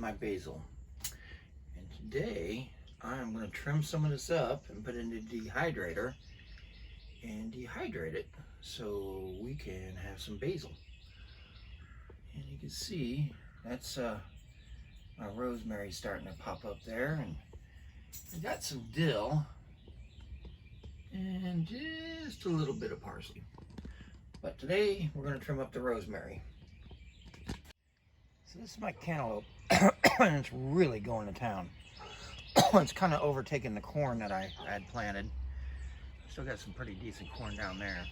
my basil. And today I'm going to trim some of this up and put it in the dehydrator and dehydrate it so we can have some basil. And you can see that's my rosemary starting to pop up there, and I got some dill and just a little bit of parsley. But today we're going to trim up the rosemary. So this is my cantaloupe and it's really going to town. It's kind of overtaken the corn that I had planted. Still got some pretty decent corn down there.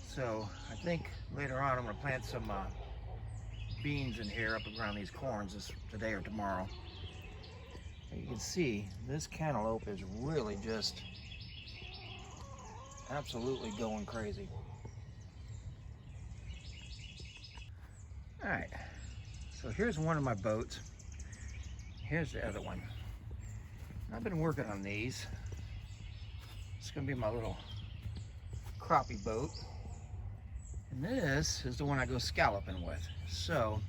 So I think later on I'm going to plant some beans in here up around these corns today or tomorrow. And you can see this cantaloupe is really just absolutely going crazy. All right, so here's one of my boats. Here's the other one. I've been working on these. It's gonna be my little crappie boat. And this is the one I go scalloping with. So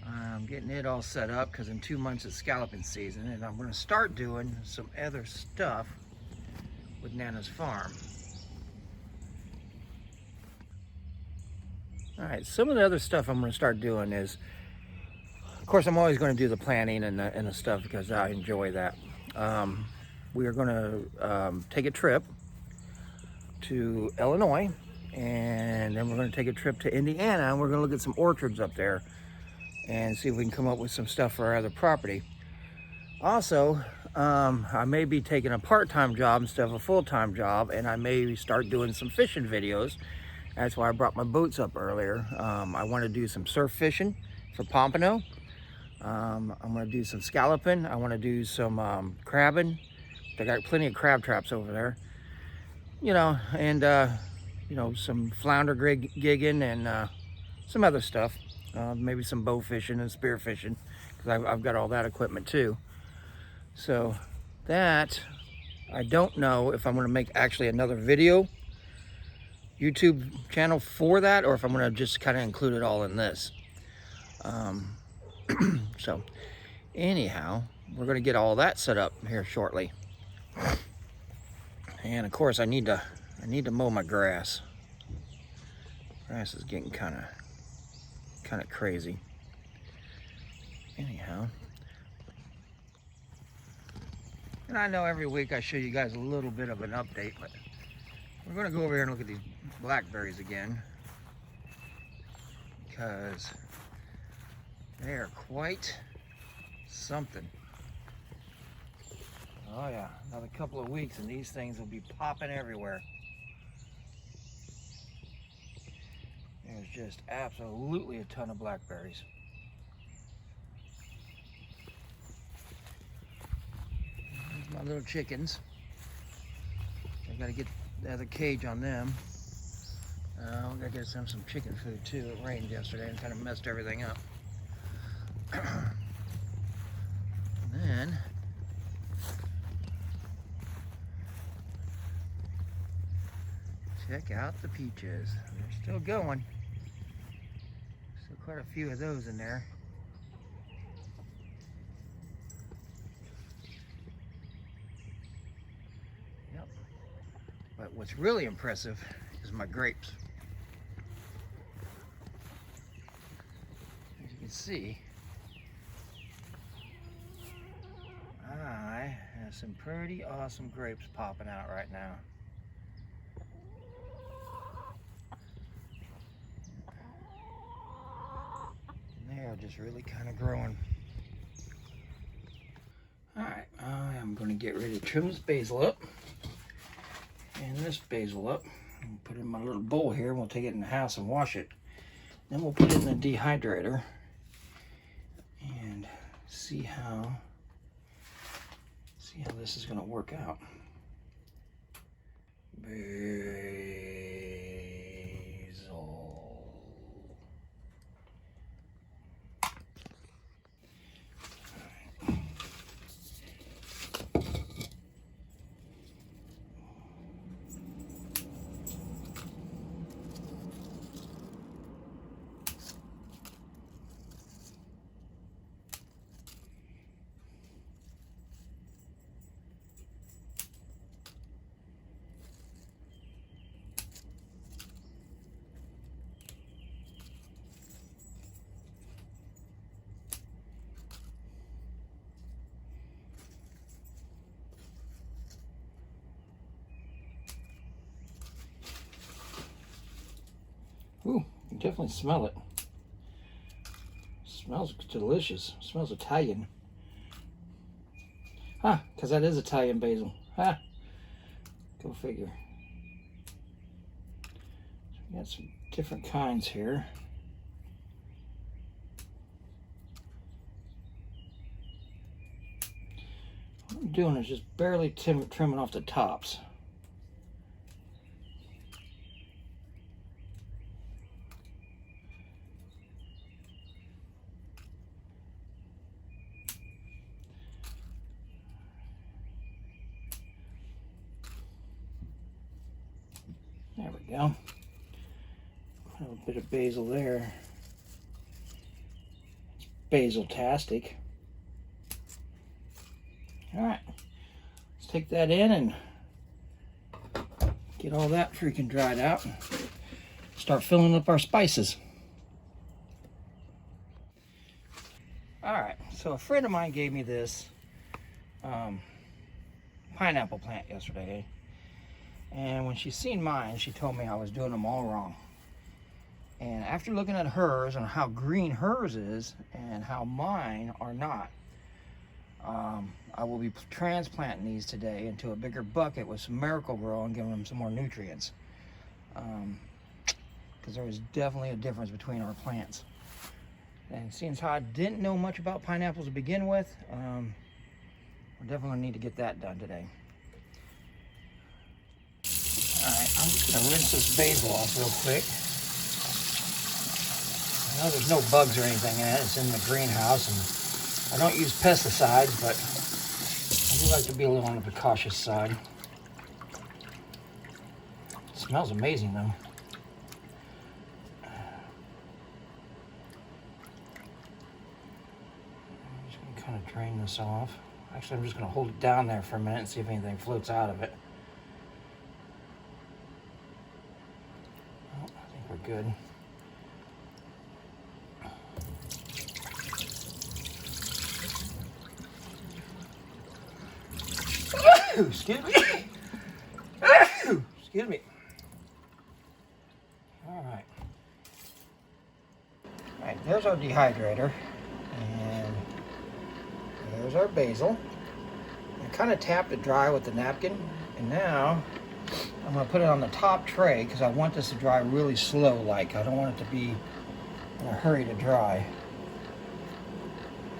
I'm getting it all set up because in 2 months it's scalloping season, and I'm gonna start doing some other stuff with Nana's farm. All right, some of the other stuff I'm gonna start doing is, of course, I'm always going to do the planting and the stuff because I enjoy that. We are going to take a trip to Illinois, and then we're going to take a trip to Indiana, and we're going to look at some orchards up there and see if we can come up with some stuff for our other property. Also, I may be taking a part-time job instead of a full-time job, and I may start doing some fishing videos. That's why I brought my boats up earlier. I want to do some surf fishing for pompano. I'm going to do some scalloping. I want to do some crabbing. They got plenty of crab traps over there. You know, and, you know, some flounder gigging and some other stuff. Maybe some bow fishing and spear fishing, because I've got all that equipment too. So that, I don't know if I'm going to make actually another video YouTube channel for that, or if I'm going to just kind of include it all in this. So anyhow, we're going to get all that set up here shortly. And of course I need to mow my grass. Grass is getting kind of crazy. Anyhow, and I know every week I show you guys a little bit of an update, but we're going to go over here and look at these blackberries again, because they are quite something. Oh yeah, another couple of weeks and these things will be popping everywhere. There's just absolutely a ton of blackberries. There's my little chickens. I gotta get the other cage on them. We gotta get some chicken food too. It rained yesterday and kind of messed everything up. And then check out the peaches. They're still going. Still quite a few of those in there. Yep. But what's really impressive is my grapes. As you can see, I have some pretty awesome grapes popping out right now. And they are just really kind of growing. Alright, I am going to get ready to trim this basil up and this basil up. And put it in my little bowl here, and we'll take it in the house and wash it. Then we'll put it in the dehydrator and see how this is going to work out. Basil. You definitely smell it. Smells delicious. Smells Italian. Huh, because that is Italian basil. Huh. Go figure. So we got some different kinds here. What I'm doing is just barely trimming off the tops. There we go. A little bit of basil there. It's basil-tastic. All right, let's take that in and get all that freaking dried out. Start filling up our spices. All right, so a friend of mine gave me this pineapple plant yesterday. And when she seen mine, she told me I was doing them all wrong. And after looking at hers and how green hers is and how mine are not, I will be transplanting these today into a bigger bucket with some Miracle-Gro and giving them some more nutrients. Because there is definitely a difference between our plants. And seeing as how I didn't know much about pineapples to begin with, we're definitely going to need to get that done today. Alright, I'm just going to rinse this basil off real quick. I know there's no bugs or anything in it. It's in the greenhouse, and I don't use pesticides, but I do like to be a little on the cautious side. It smells amazing, though. I'm just going to kind of drain this off. Actually, I'm just going to hold it down there for a minute and see if anything floats out of it. Oh, I think we're good. Excuse me. Excuse me. All right. All right, there's our dehydrator. And there's our basil. I kind of tapped it dry with the napkin. And now I'm going to put it on the top tray because I want this to dry really slow like. I don't want it to be in a hurry to dry.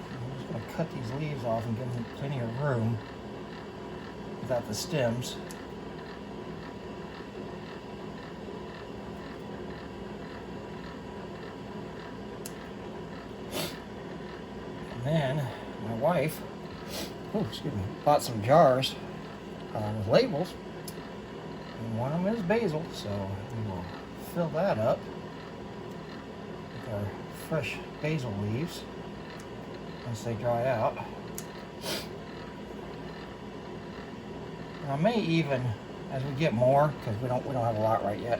I'm just going to cut these leaves off and give them plenty of room without the stems. And then my wife, bought some jars with labels, and one of them is basil, so we will fill that up with our fresh basil leaves once they dry out. I may even, as we get more, because we don't have a lot right yet,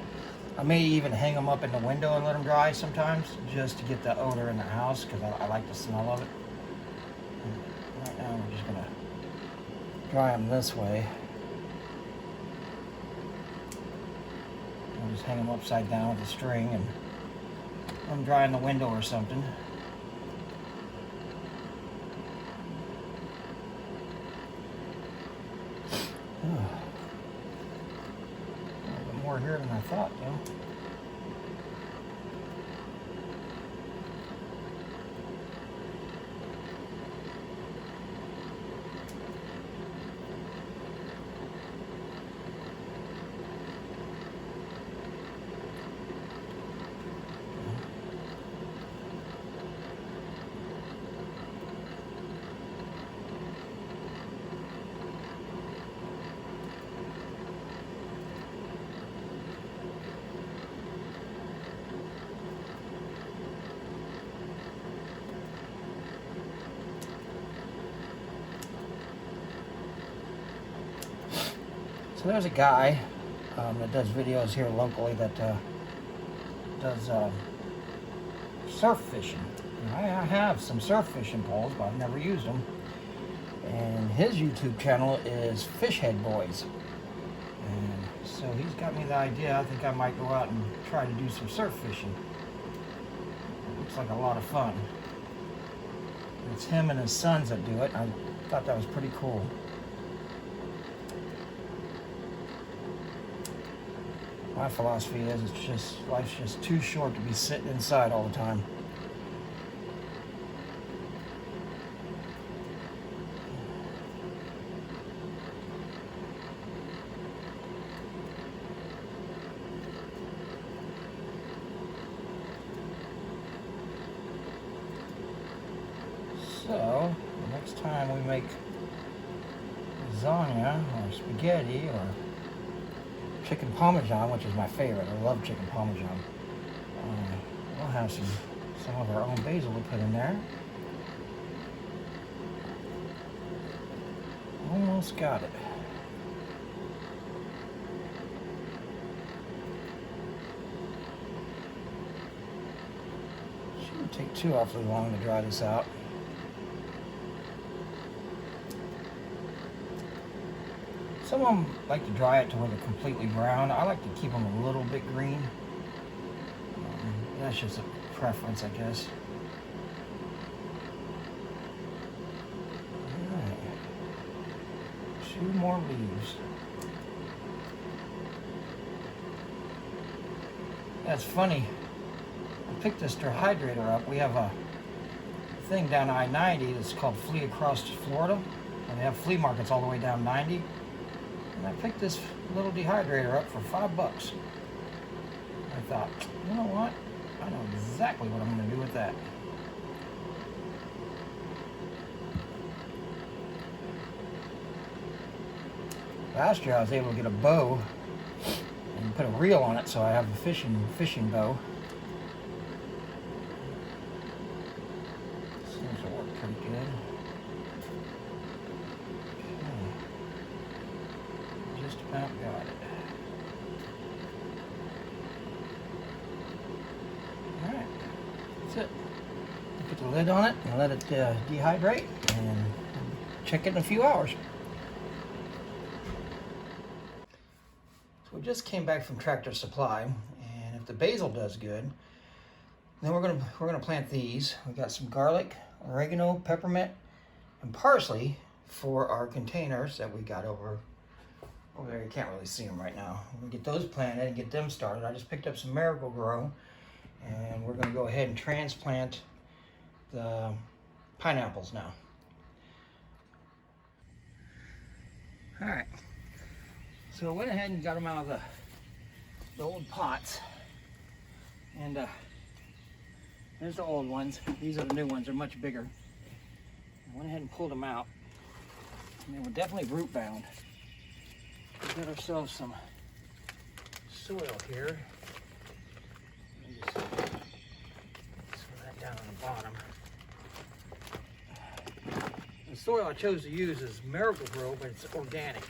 I may even hang them up in the window and let them dry sometimes, just to get the odor in the house, because I like the smell of it. And right now we're just going to dry them this way. I'll just hang them upside down with a string and let them dry in the window or something. A little bit more here than I thought, though. So there's a guy that does videos here locally that does surf fishing. And I have some surf fishing poles, but I've never used them. And his YouTube channel is Fish Head Boys. And so he's got me the idea. I think I might go out and try to do some surf fishing. Looks like a lot of fun. It's him and his sons that do it. I thought that was pretty cool. My philosophy is life's just too short to be sitting inside all the time. So, the next time we make lasagna or spaghetti or chicken parmesan, which is my favorite, I love chicken parmesan, we'll have some of our own basil we put in there. Almost got it. Shouldn't take too awfully long to dry this out. Some of them like to dry it to where they're completely brown. I like to keep them a little bit green. That's just a preference, I guess. Alright. 2 more leaves. That's funny. I picked this dehydrator up. We have a thing down I-90 that's called Flea Across Florida. And they have flea markets all the way down 90. And I picked this little dehydrator up for $5. I thought, you know what? I know exactly what I'm going to do with that. Last year I was able to get a bow and put a reel on it, so I have a fishing bow. Seems to work pretty good. Just about got it. Alright, that's it. Put the lid on it and let it dehydrate, and check it in a few hours. So we just came back from Tractor Supply, and if the basil does good, then we're gonna plant these. We got some garlic, oregano, peppermint, and parsley for our containers that we got over there. You can't really see them right now. We're gonna get those planted and get them started. I just picked up some Miracle-Gro, and we're gonna go ahead and transplant the pineapples now. All right. So I went ahead and got them out of the old pots, and there's the old ones. These are the new ones. They're much bigger. I went ahead and pulled them out, and they were definitely root bound. We got ourselves some soil here. Let me just throw that down on the bottom. The soil I chose to use is Miracle-Gro, but it's organic.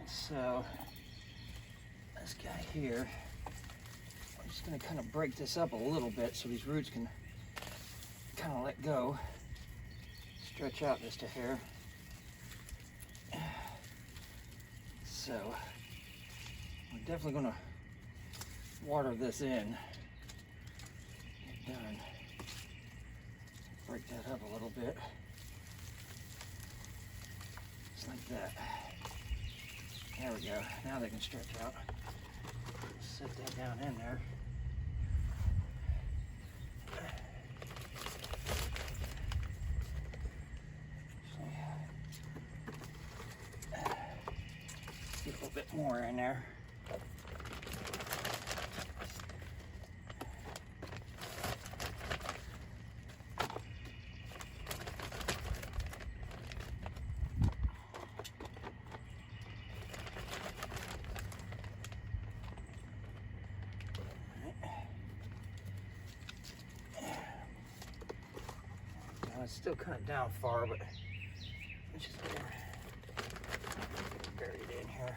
So this guy here, I'm just going to kind of break this up a little bit so these roots can kind of let go, stretch out just a hair. So I'm definitely going to water this in. Get done. Break that up a little bit, just like that. There we go. Now they can stretch out. Set that down in there. Get a little bit more in there. It's still kind of down far, but let's just get it buried in here.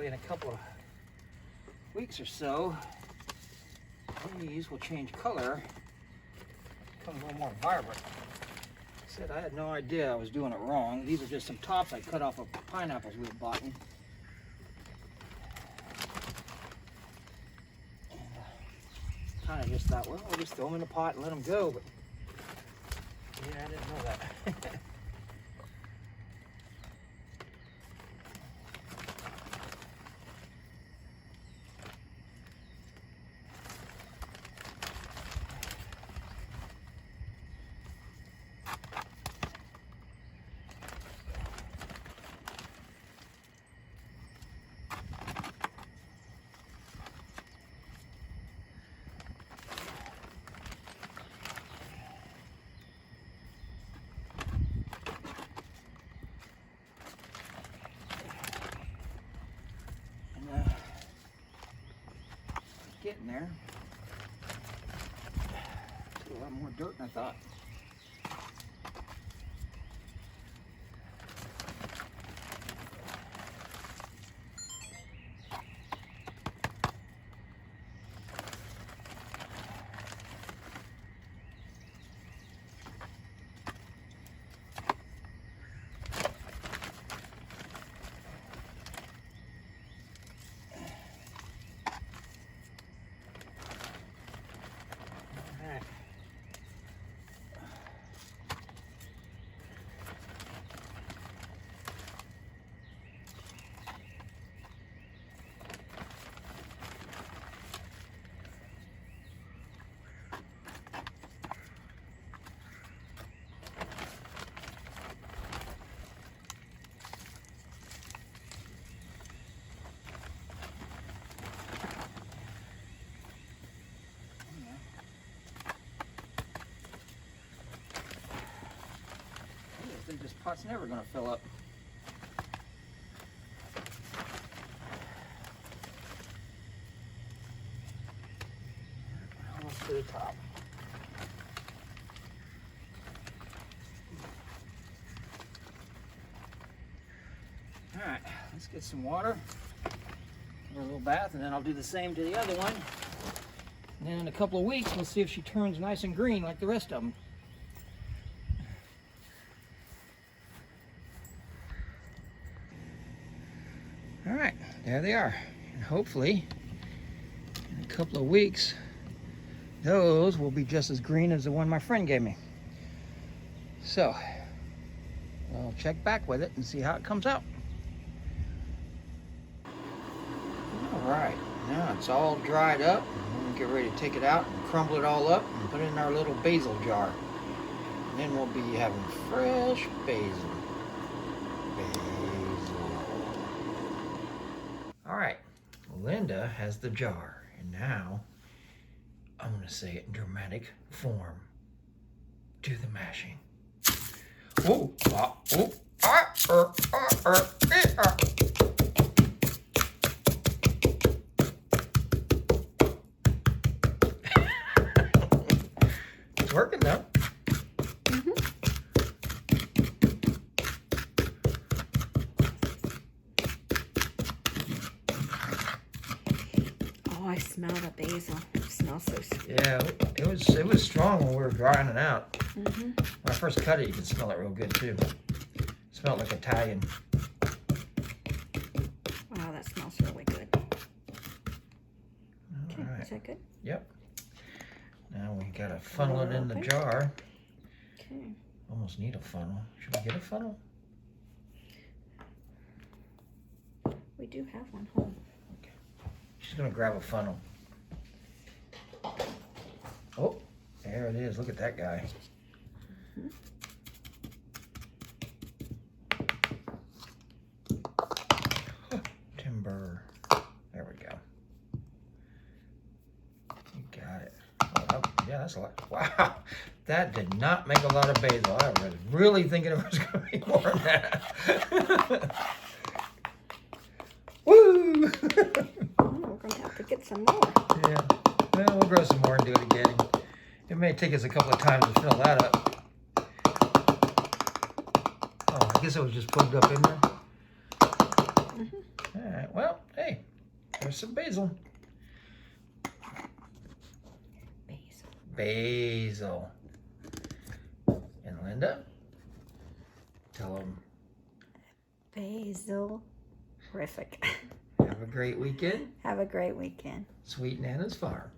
hopefully in a couple of weeks or so, these will change color, become a little more vibrant. I said I had no idea I was doing it wrong. These are just some tops I cut off of pineapples we had bought. And kind of just thought, well, we'll just throw them in the pot and let them go. But yeah, I didn't know that. Getting there. A lot more dirt than I thought. I think this pot's never going to fill up. Almost to the top. All right, let's get some water, a little bath, and then I'll do the same to the other one. And then in a couple of weeks, we'll see if she turns nice and green like the rest of them. All right, there they are. And hopefully, in a couple of weeks, those will be just as green as the one my friend gave me. So, I'll check back with it and see how it comes out. All right, now it's all dried up. We'll get ready to take it out and crumble it all up and put it in our little basil jar. And then we'll be having fresh basil. All right, Linda has the jar, and now I'm gonna say it in dramatic form. Do the mashing. Oh, oh, It's working though. I smell the basil. It smells so sweet. Yeah, it was strong when we were drying it out. When I first cut it, you could smell it real good too. It smelled like Italian. Wow, that smells really good. Okay, right. Is that good? Yep. Now we gotta funnel it in the jar. Okay. Almost need a funnel. Should we get a funnel? We do have one home. Okay. She's gonna grab a funnel. Oh, there it is. Look at that guy. Timber. There we go. You got it. Oh, yeah, that's a lot. Wow, that did not make a lot of basil. I was really thinking it was going to be more than that. Woo! We're going to have to get some more. Yeah. Well, we'll grow some more and do it again. It may take us a couple of times to fill that up. Oh, I guess it was just plugged up in there. All right, well, hey, there's some basil. Basil. And Linda, tell them. Basil. Terrific. Have a great weekend. Have a great weekend. Sweet Nana's Farm.